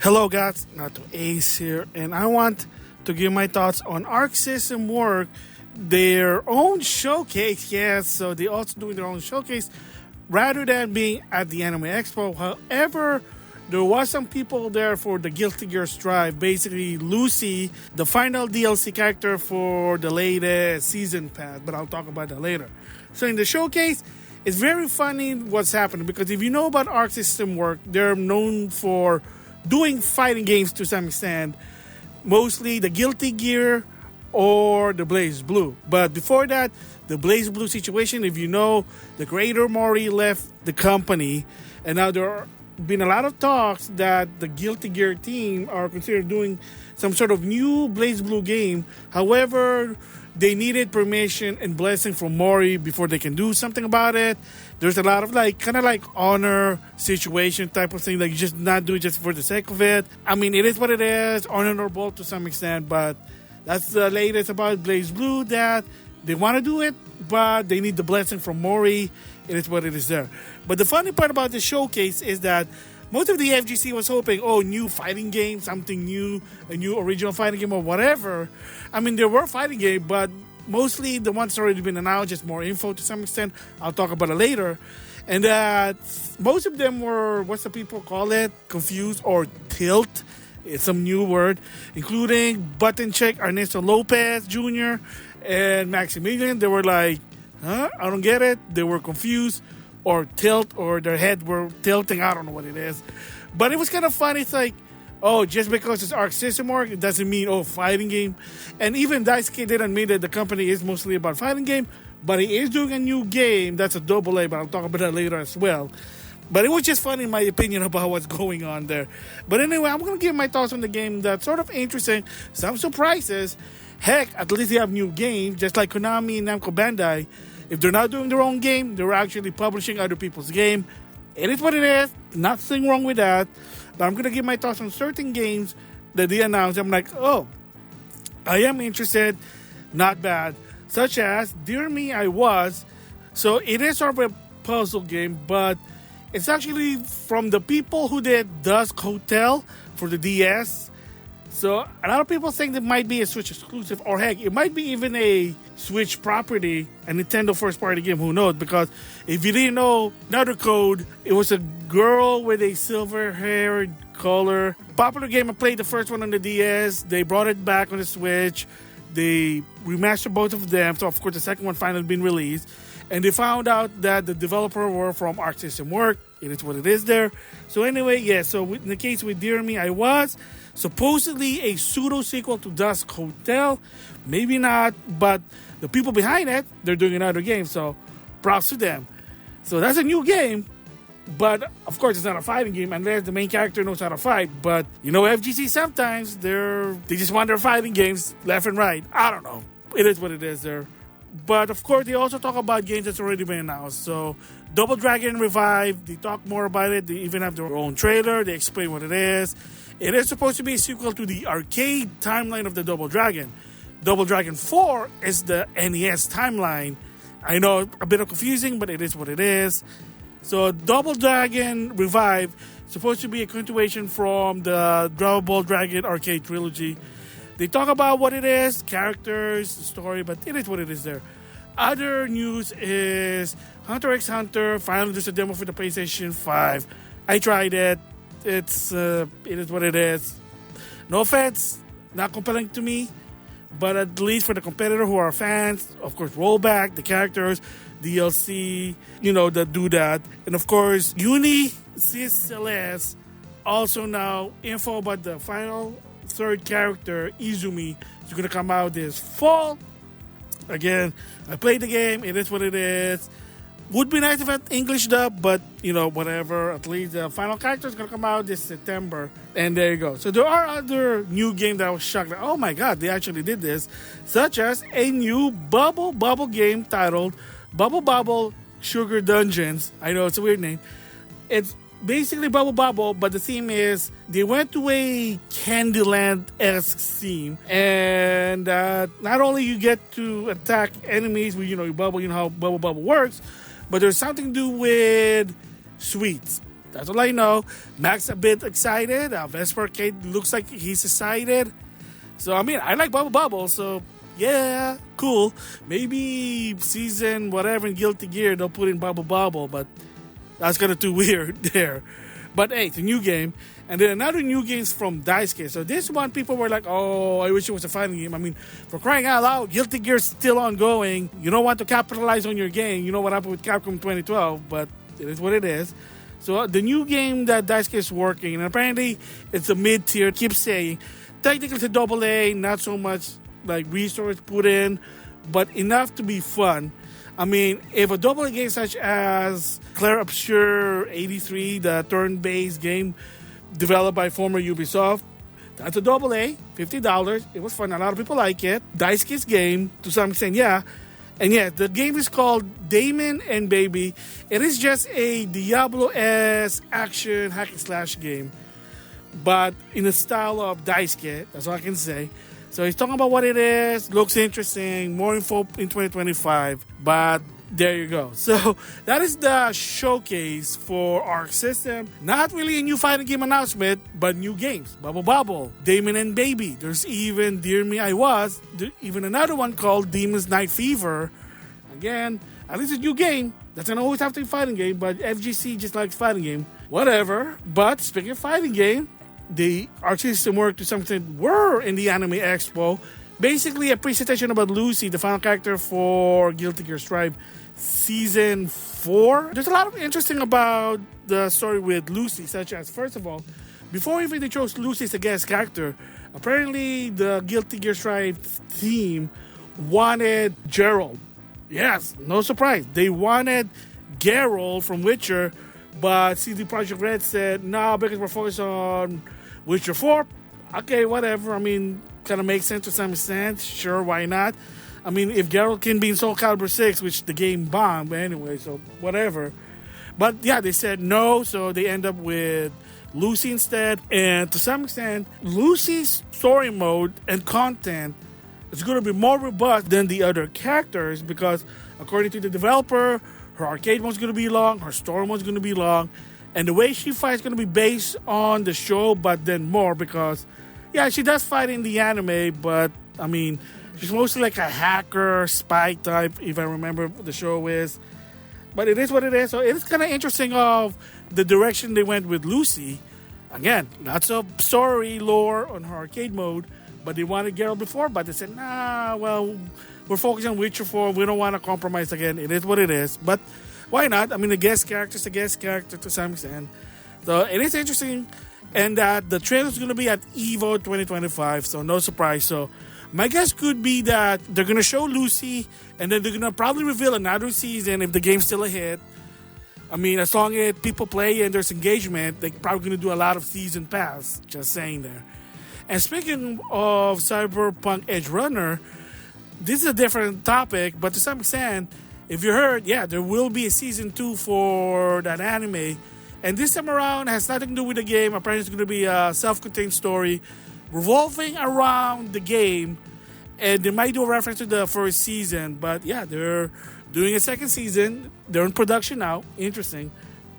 Hello guys, NautoAis here, and I want to give my thoughts on Arc System Work, their own showcase. Yes, so they also doing their own showcase rather than being at the Anime Expo. However, there was some people there for the Guilty Gear Strive. Basically, Lucy, the final DLC character for the latest season pass, but I'll talk about that later. So in the showcase, it's very funny what's happening because if you know about Arc System Work, they're known for doing fighting games to some extent, mostly the Guilty Gear or the Blaze Blue. But before that, the Blaze Blue situation, if you know, the creator Mori left the company, and now there have been a lot of talks that the Guilty Gear team are considering doing some sort of new Blaze Blue game. However, they needed permission and blessing from Mori before they can do something about it. There's a lot of kind of like honor situation type of thing, like you just not do it just for the sake of it. I mean, it is what it is, honorable to some extent, but that's the latest about Blaze Blue, that they want to do it, but they need the blessing from Mori. It is what it is there. But the funny part about the showcase is that most of the FGC was hoping, new fighting game, something new, a new original fighting game or whatever. I mean, there were fighting games, but mostly the ones already been announced, just more info to some extent. I'll talk about it later. And most of them were, what's the people call it, confused or tilt. It's some new word, including Button Check Ernesto Lopez Jr. and Maximilian. They were like, I don't get it. They were confused or tilt, or their head were tilting. I don't know what it is. But it was kind of fun. It's like, just because it's Arc System Work, it doesn't mean, fighting game. And even Daisuke did admit that the company is mostly about fighting game, but he is doing a new game that's a double A, but I'll talk about that later as well. But it was just fun in my opinion about what's going on there. But anyway, I'm going to give my thoughts on the game. That's sort of interesting. Some surprises. Heck, at least they have new games, just like Konami and Namco Bandai. If they're not doing their own game, they're actually publishing other people's game. It is what it is. Nothing wrong with that. But I'm going to give my thoughts on certain games that they announced. I'm like, I am interested. Not bad. Such as, Dear Me, I Was. So it is sort of a puzzle game, but it's actually from the people who did Dusk Hotel for the DS. So a lot of people think it might be a Switch exclusive, or heck, it might be even a Switch property, a Nintendo first party game, who knows? Because if you didn't know, another code, it was a girl with a silver-haired color. Popular game, I played the first one on the DS. They brought it back on the Switch. They remastered both of them. So of course the second one finally been released. And they found out that the developer were from Arc System Work. It is what it is there. So anyway, so in the case with Dear Me, I Was supposedly a pseudo-sequel to Dusk Hotel. Maybe not, but the people behind it, they're doing another game. So props to them. So that's a new game. But of course, it's not a fighting game unless the main character knows how to fight. But FGC sometimes they just want their fighting games left and right. I don't know. It is what it is there. But of course, they also talk about games that's already been announced. So Double Dragon Revive, they talk more about it. They even have their own trailer. They explain what it is. It is supposed to be a sequel to the arcade timeline of the Double Dragon. Double Dragon 4 is the NES timeline. I know, a bit of confusing, but it is what it is. So Double Dragon Revive is supposed to be a continuation from the Double Dragon arcade trilogy. They talk about what it is, characters, the story, but it is what it is there. Other news is Hunter x Hunter. Finally, there's a demo for the PlayStation 5. I tried it. It is what it is. No offense, not compelling to me, but at least for the competitor who are fans, of course, roll back the characters, DLC, that do that. And of course, Uni Cis Celeste, also now info about the final third character, Izumi, is going to come out this fall. Again, I played the game. It is what it is. Would be nice if it English dub, but whatever. At least the final character is going to come out this September. And there you go. So there are other new games that I was shocked. Like, oh my god, they actually did this. Such as a new Bubble game titled Bubble Sugar Dungeons. I know it's a weird name. It's basically Bubble, but the theme is they went to a Candyland-esque theme, and not only you get to attack enemies with your bubble, how Bubble works, but there's something to do with sweets. That's all I know. Mac's a bit excited. Vesper Arcade looks like he's excited. So, I mean, I like Bubble Bubble, so yeah, cool. Maybe season whatever in Guilty Gear they'll put in Bubble Bubble, but that's kind of too weird there. But hey, it's a new game. And then another new game is from Daisuke. So this one, people were like, oh, I wish it was a fighting game. I mean, for crying out loud, Guilty Gear is still ongoing. You don't want to capitalize on your game. You know what happened with Capcom 2012, but it is what it is. So the new game that Daisuke is working, and apparently it's a mid-tier, keep saying, technically it's a AA, not so much like resource put in, but enough to be fun. I mean, if a AA game such as Claire Obscure 83, the turn-based game developed by former Ubisoft, that's a AA, $50. It was fun. A lot of people like it. Daisuke's game, to some extent, yeah. And yeah, the game is called Damon and Baby. It is just a Diablo-esque action hack and slash game, but in the style of Daisuke. That's all I can say. So he's talking about what it is. Looks interesting. More info in 2025. But there you go. So that is the showcase for Arc System. Not really a new fighting game announcement, but new games. Bubble Bobble, Damon and Baby. There's even Dear Me I Was. Even another one called Demon's Night Fever. Again, at least a new game. Doesn't always have to be a fighting game, but FGC just likes fighting game. Whatever. But speaking of fighting game, the Arc System work to some extent were in the Anime Expo. Basically, a presentation about Lucy, the final character for Guilty Gear Strive Season 4. There's a lot of interesting about the story with Lucy, such as, first of all, before even they chose Lucy as a guest character, apparently the Guilty Gear Strive team wanted Gerald. Yes, no surprise. They wanted Geralt from Witcher, but CD Projekt Red said, no, because we're focused on Witcher 4. Okay, whatever. I mean, kind of makes sense to some extent. Sure, why not? I mean, if Geralt can be in Soul Calibur 6, which the game bombed anyway, so whatever. But yeah, they said no, so they end up with Lucy instead. And to some extent, Lucy's story mode and content is going to be more robust than the other characters because, according to the developer, her arcade mode's going to be long, her story mode's going to be long, and the way she fights is going to be based on the show, but then more because, yeah, she does fight in the anime, but, I mean, she's mostly like a hacker, spy type, if I remember what the show is. But it is what it is, so it is kind of interesting of the direction they went with Lucy. Again, lots of story lore on her arcade mode, but they wanted Geralt before, but they said, nah, well, we're focusing on Witcher 4. We don't want to compromise again. It is what it is. But why not? I mean, the guest character is a guest character to some extent. So it is interesting. And that the trailer is going to be at EVO 2025. So no surprise. So my guess could be that they're going to show Lucy. And then they're going to probably reveal another season if the game's still a hit. I mean, as long as people play and there's engagement, they're probably going to do a lot of season pass. Just saying there. And speaking of Cyberpunk Edgerunner, this is a different topic, but to some extent, if you heard, yeah, there will be a season 2 for that anime. And this time around has nothing to do with the game. Apparently it's going to be a self-contained story revolving around the game. And they might do a reference to the first season. But yeah, they're doing a second season. They're in production now. Interesting.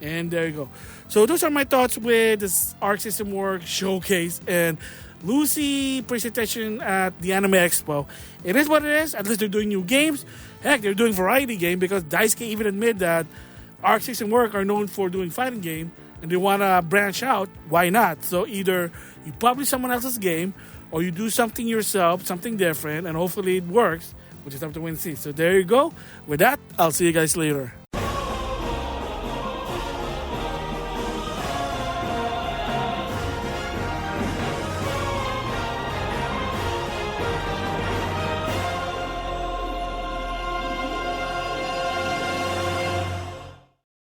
And there you go. So those are my thoughts with this Arc System Work showcase and Lucy presentation at the Anime Expo. It is what it is. At least they're doing new games. Heck, they're doing variety game because Daisuke even admit that Arc System Work are known for doing fighting game and they want to branch out. Why not? So either you publish someone else's game or you do something yourself, something different, and hopefully it works, which is up to win and see. So there you go. With that, I'll see you guys later.